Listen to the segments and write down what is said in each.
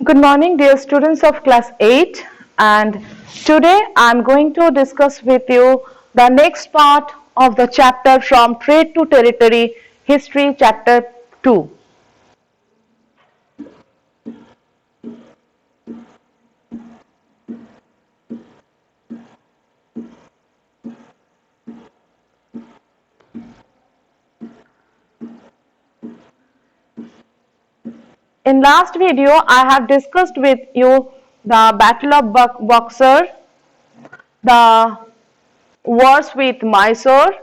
Good morning, dear students of class 8, and today I am going to discuss with you the next part of the chapter from Trade to Territory History, chapter 2. In last video, I have discussed with you the Battle of Buxar, the wars with Mysore,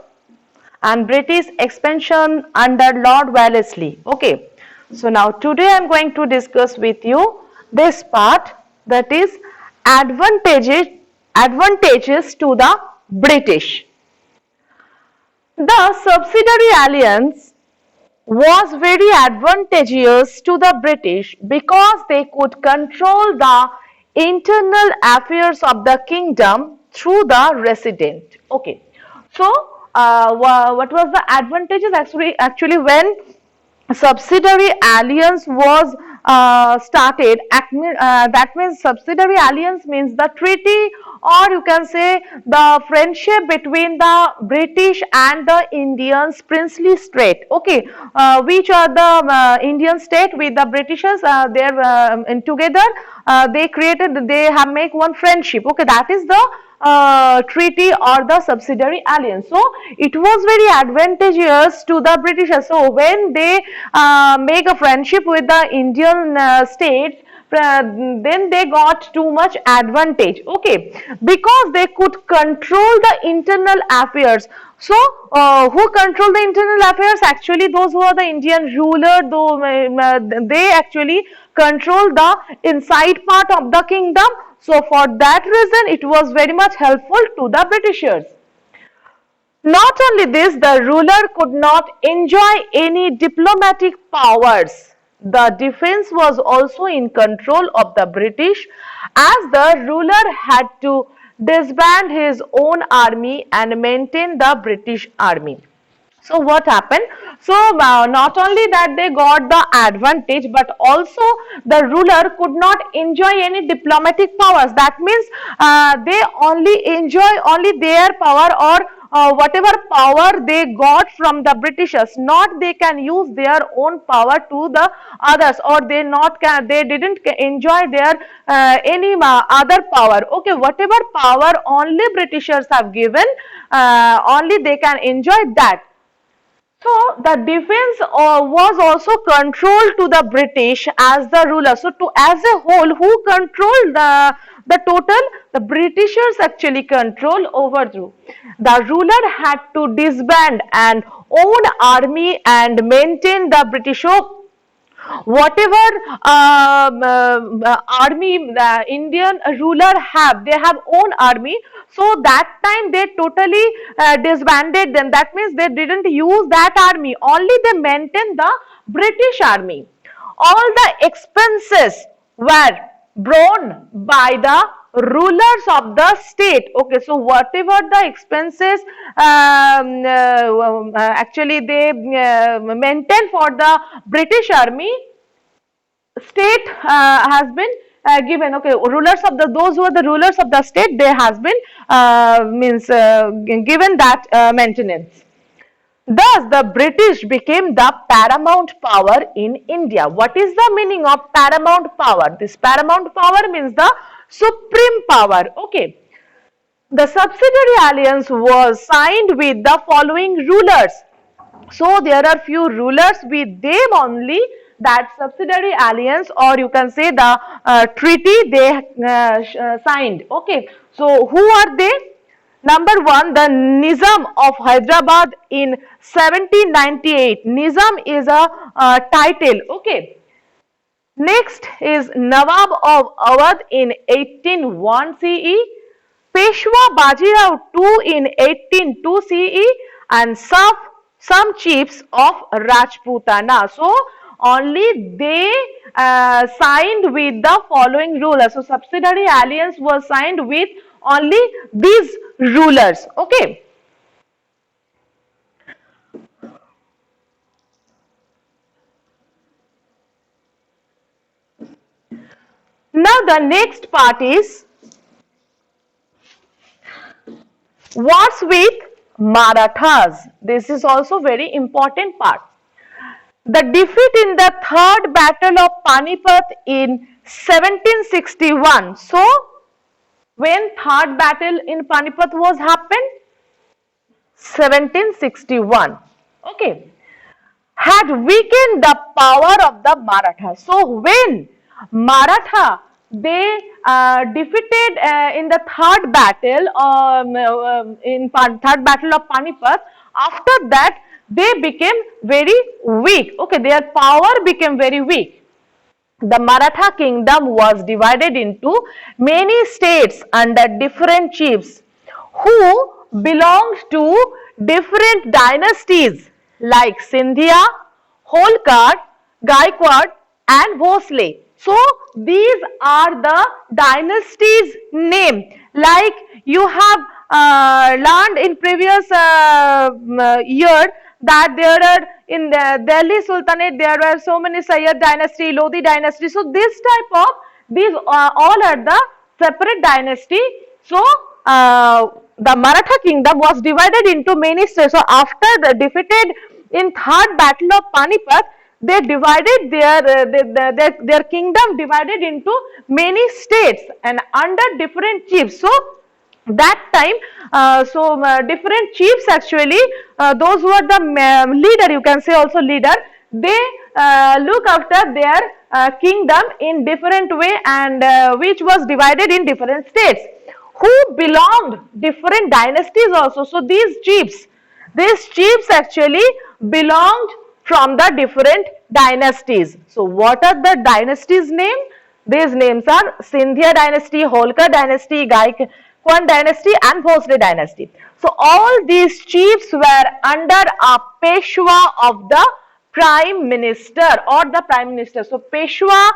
and British expansion under Lord Wellesley. Okay, so now today I am going to discuss with you this part, that is advantages to the British. The subsidiary alliance was very advantageous to the British because they could control the internal affairs of the kingdom through the resident. Okay, so what was the advantages? Actually, when subsidiary alliance was started, that means subsidiary alliance means the treaty, or you can say the friendship between the British and the Indians princely state. Okay, which are the Indian state with the Britishers, they're together, they have make one friendship. Okay, that is the treaty or the subsidiary alliance. So it was very advantageous to the Britishers. So when they make a friendship with the Indian states, then they got too much advantage. Okay, because they could control the internal affairs. So who control the internal affairs? Actually, those who are the Indian ruler, though they actually control the inside part of the kingdom. So for that reason, it was very much helpful to the Britishers. Not only this, the ruler could not enjoy any diplomatic powers. The defense was also in control of the British, as the ruler had to disband his own army and maintain the British army. So what happened? So not only that they got the advantage, but also the ruler could not enjoy any diplomatic powers. That means they only enjoy only their power, or whatever power they got from the Britishers. Not they can use their own power to the others, or they didn't enjoy their any other power. Okay, whatever power only Britishers have given, only they can enjoy that. So the defense was also controlled to the British as the ruler. So to as a whole, who controlled the total? The Britishers actually control overthrew. The ruler had to disband an own army and maintain the British. So whatever army the Indian ruler have, they have own army. So that time they totally disbanded them. That means they didn't use that army, only they maintained the British army. All the expenses were borne by the rulers of the state. Okay, so whatever the expenses actually they maintain for the British army, state has been given. Okay, rulers of those who are the rulers of the state, they has been given that maintenance. Thus, the British became the paramount power in India. What is the meaning of paramount power? This paramount power means the supreme power. Okay. The subsidiary alliance was signed with the following rulers. So there are few rulers, with them only that subsidiary alliance, or you can say the treaty they signed. Okay. So who are they? Number one, the Nizam of Hyderabad in 1798. Nizam is a title. Okay. Next is Nawab of Awadh in 1801 CE. Peshwa Bajirao II in 1802 CE, and some chiefs of Rajputana. So only they signed with the following rulers. So subsidiary alliance was signed with only these rulers. Okay. Now the next part is wars with Marathas. This is also very important part. The defeat in the third battle of Panipat in 1761. So, when third battle in Panipat was happened? 1761. Okay. Had weakened the power of the Marathas. So, when Maratha they defeated in the third battle third battle of Panipat, after that they became very weak. Okay, their power became very weak. The Maratha kingdom was divided into many states under different chiefs who belonged to different dynasties like Sindhya, Holkar, Gaikwad and Bhosle. So these are the dynasties name. Like you have learned in previous year that there are in the Delhi Sultanate there were so many Sayyid dynasty, Lodi dynasty. So this type of these all are the separate dynasty. So the Maratha kingdom was divided into many states. So after the defeated in third battle of Panipat, they divided their kingdom divided into many states and under different chiefs. So that time different chiefs actually those who are the leader, you can say also leader, they look after their kingdom in different way and which was divided in different states who belonged different dynasties also. So these chiefs actually belonged from the different dynasties. So what are the dynasties name? These names are Sindhya dynasty, Holkar dynasty, Gaikwad dynasty and Bhosle dynasty. So all these chiefs were under a Peshwa of the Prime Minister or the Prime Minister. So Peshwa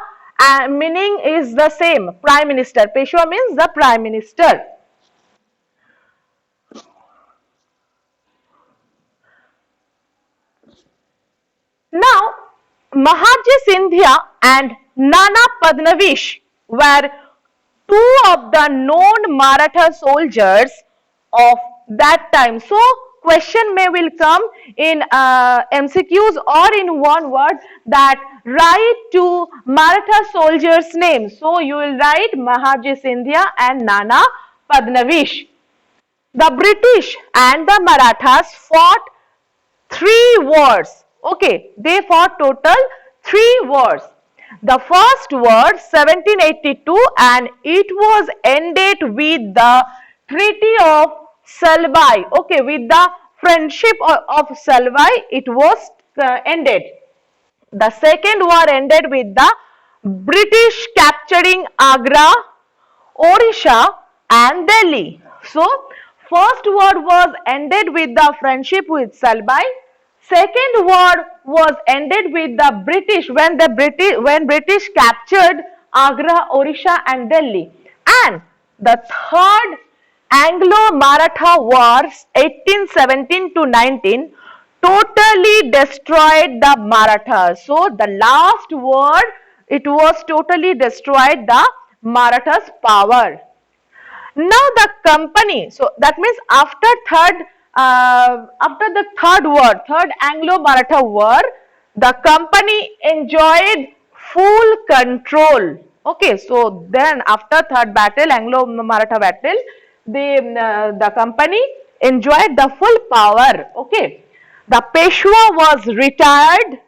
meaning is the same, Prime Minister. Peshwa means the Prime Minister. Now, Mahaji Sindhya and Nana Padnavish were two of the known Maratha soldiers of that time. So, question may will come in MCQs or in one word that write two Maratha soldiers' names. So, you will write Mahaji Sindhya and Nana Padnavish. The British and the Marathas fought 3 wars. Okay, they fought total 3 wars. The first war 1782 and it was ended with the Treaty of Salbai. Okay, with the friendship of Salbai it was ended. The second war ended with the British capturing Agra, Odisha and Delhi. So, first war was ended with the friendship with Salbai. Second war was ended with the British when British captured Agra, Odisha and Delhi. And the third Anglo-Maratha Wars 1817 to 19 totally destroyed the Marathas. So the last war it was totally destroyed the Marathas' power. Now the company, so that means after the third Anglo-Maratha war, the company enjoyed full control. Okay, so then after third battle, Anglo-Maratha battle, the company enjoyed the full power. Okay, the Peshwa was retired,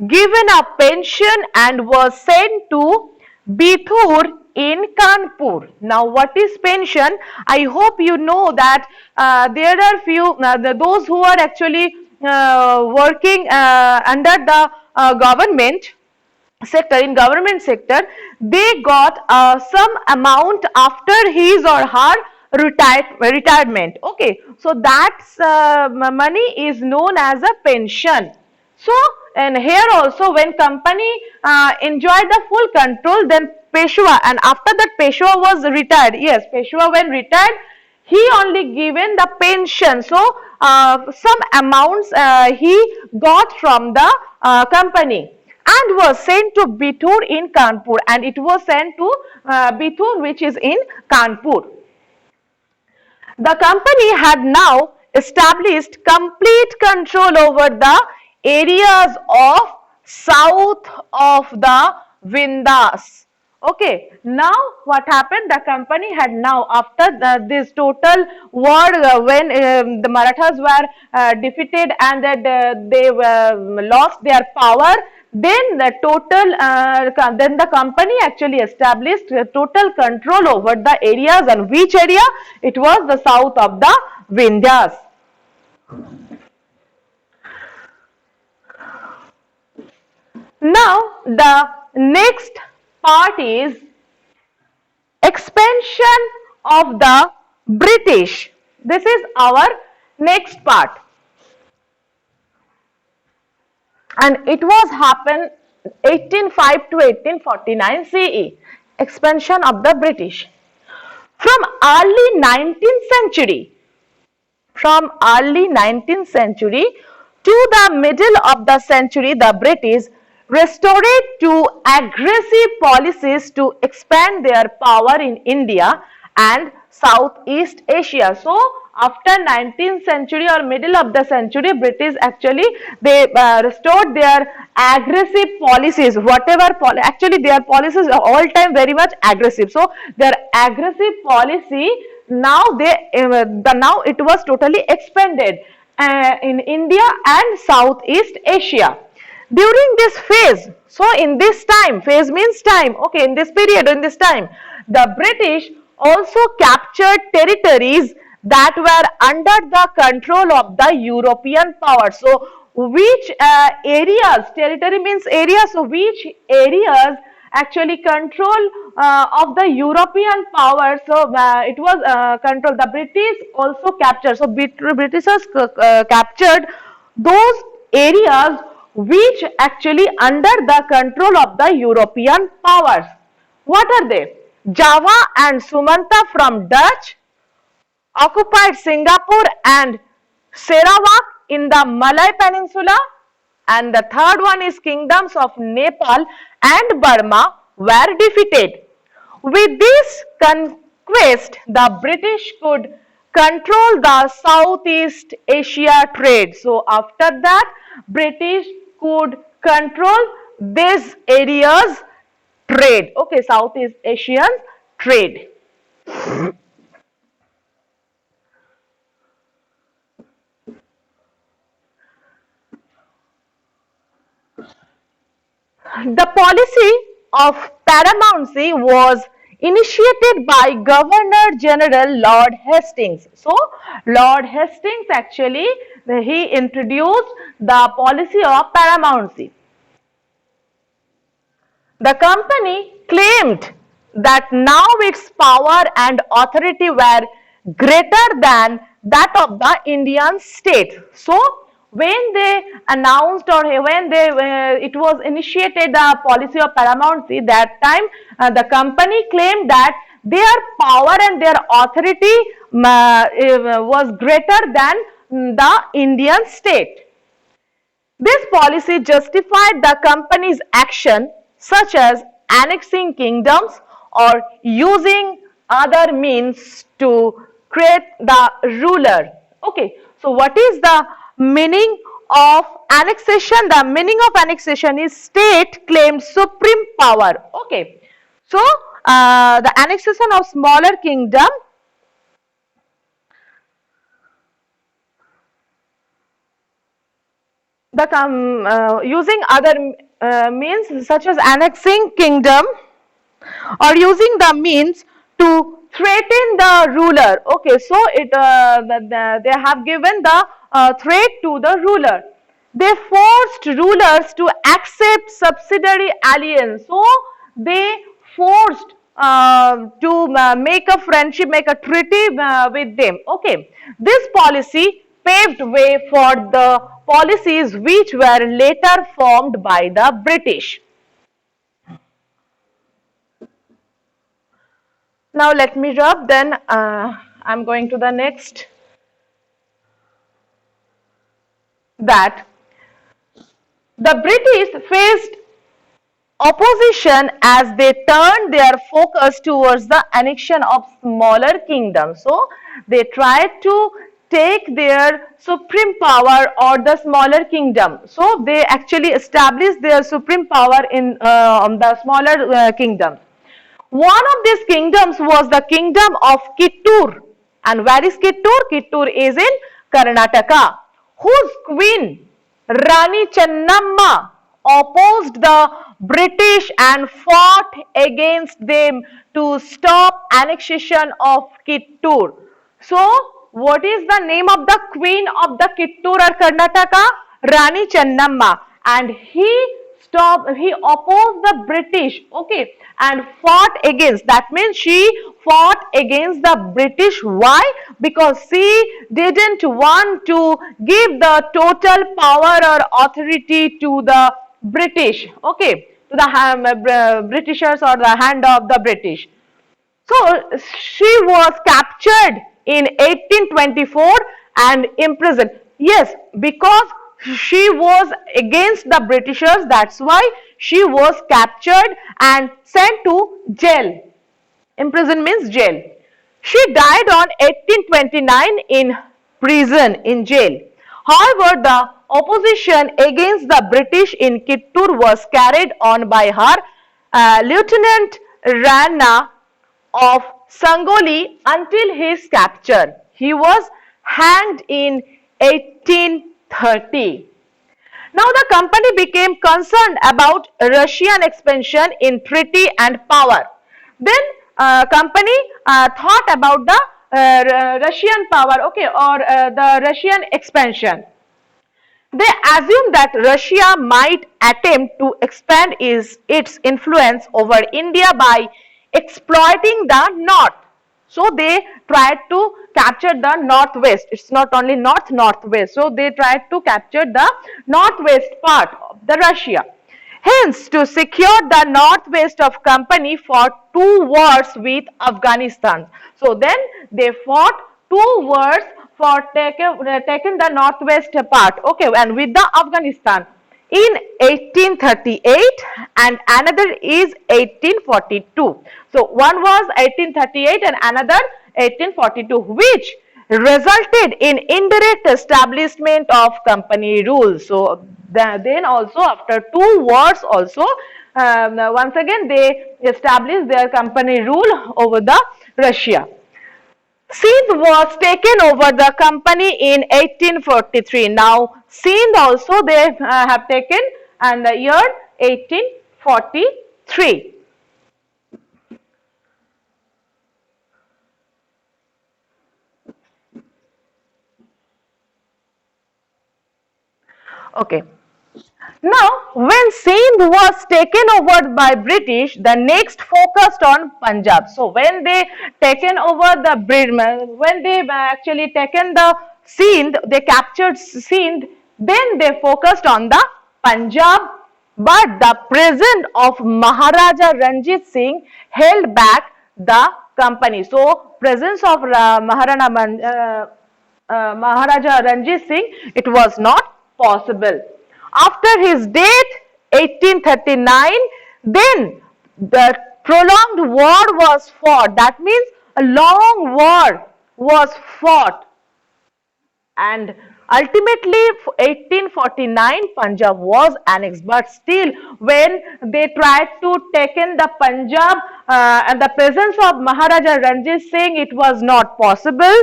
given a pension and was sent to Bithur in Kanpur. Now what is pension? I hope you know that there are few those who are actually working under the government sector, in government sector, they got some amount after his or her retirement. Okay, so that money is known as a pension. So, and here also when company enjoyed the full control, then Peshwa, and after that Peshwa was retired. Yes, Peshwa when retired, he only given the pension. So, some amounts he got from the company. and was sent to Bithur in Kanpur, and it was sent to Bithur, which is in Kanpur. The company had now established complete control over the areas of south of the Vindhyas. Okay, now what happened? The company had now, after this total war, when the Marathas were defeated and that they lost their power, then then the company actually established total control over the areas, and which area? It was the south of the Vindhyas. Now the next part is expansion of the British. This is our next part, and it was happened 1805 to 1849 CE. Expansion of the British from early 19th century. From early 19th century to the middle of the century, the British resorted to aggressive policies to expand their power in India and Southeast Asia. So, after 19th century or middle of the century, British actually they restored their aggressive policies. Actually their policies are all time very much aggressive. So, their aggressive policy now now it was totally expanded in India and Southeast Asia. During this phase, so in this time, phase means time, okay, in this period, in this time, the British also captured territories that were under the control of the European power. So, which areas, territory means area, so which areas actually control of the European power. So, it was control, the British also captured, so Britishers captured those areas which actually under the control of the European powers. What are they? Java and Sumatra from Dutch, occupied Singapore and Sarawak in the Malay Peninsula, and the third one is kingdoms of Nepal and Burma were defeated. With this conquest, the British could control the Southeast Asia trade. So, after that, British could control these areas trade. Okay, Southeast Asian trade. The policy of paramountcy was initiated by Governor General Lord Hastings. So, Lord Hastings actually he introduced the policy of paramountcy. The company claimed that now its power and authority were greater than that of the Indian state. So, when they announced or when it was initiated the policy of paramountcy, that time the company claimed that their power and their authority was greater than the Indian state. This policy justified the company's action such as annexing kingdoms or using other means to create the ruler. Okay, so what is the meaning of annexation? The meaning of annexation is state claimed supreme power. Okay, so the annexation of smaller kingdom using other means such as annexing kingdom or using the means to threaten the ruler. Okay, so they have given the threat to the ruler. They forced rulers to accept subsidiary alliance. So they forced to make a friendship, make a treaty with them. Okay, this policy paved way for the policies which were later formed by the British. Now let me rub, then I'm going to the next. That the British faced opposition as they turned their focus towards the annexion of smaller kingdoms. So they tried to take their supreme power or the smaller kingdom. So they actually established their supreme power in the smaller kingdoms. One of these kingdoms was the kingdom of Kittur. And where is Kittur? Kittur is in Karnataka, whose queen Rani Chennamma opposed the British and fought against them to stop annexation of Kittur. So, what is the name of the queen of the Kittur or Karnataka? Rani Chennamma. And he opposed the British, okay, and fought against. That means she fought against the British. Why? Because she didn't want to give the total power or authority to the British, okay, to the Britishers or the hand of the British. So she was captured in 1824 and imprisoned. Yes, because she was against the Britishers, that's why she was captured and sent to jail. Imprison means jail. She died on 1829 in prison, in jail. However, the opposition against the British in Kittur was carried on by her Lieutenant Rana of Sangoli until his capture. He was hanged in 1830. Now the company became concerned about Russian expansion in treaty and power. Then company thought about the Russian power, okay, or the Russian expansion. They assumed that Russia might attempt to expand its influence over India by exploiting the north. So they tried to capture the northwest. It's not only northwest. So they tried to capture the northwest part of the Russia. Hence, to secure the northwest of company fought two wars with Afghanistan. So then they fought two wars for taking the northwest part, okay, and with the Afghanistan in 1838 and another is 1842. So one was 1838 and another 1842, which resulted in indirect establishment of company rule. So then also after two wars also once again they established their company rule over the Russia. Sindh was taken over the company in 1843. Now Sindh also they have taken and the year 1843. Okay. Now, when Sindh was taken over by British, the next focused on Punjab. So, when they taken over the when they actually taken the Sindh, they captured Sindh, then they focused on the Punjab. But the presence of Maharaja Ranjit Singh held back the company. So, presence of Maharaja Ranjit Singh, it was not possible. After his death, 1839, then the prolonged war was fought. That means a long war was fought. And ultimately, 1849, Punjab was annexed. But still, when they tried to take in the Punjab and the presence of Maharaja Ranjit Singh, it was not possible.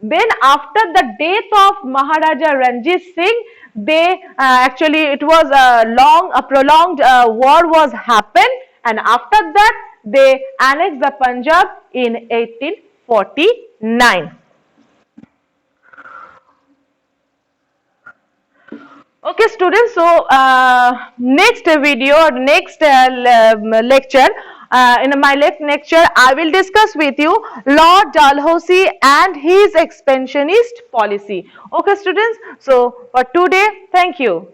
Then after the death of Maharaja Ranjit Singh, they actually it was a prolonged war was happened, and after that they annexed the Punjab in 1849. Okay students, so next video, next lecture, in my lecture I will discuss with you Lord Dalhousie and his expansionist policy. Okay students, so for today, thank you.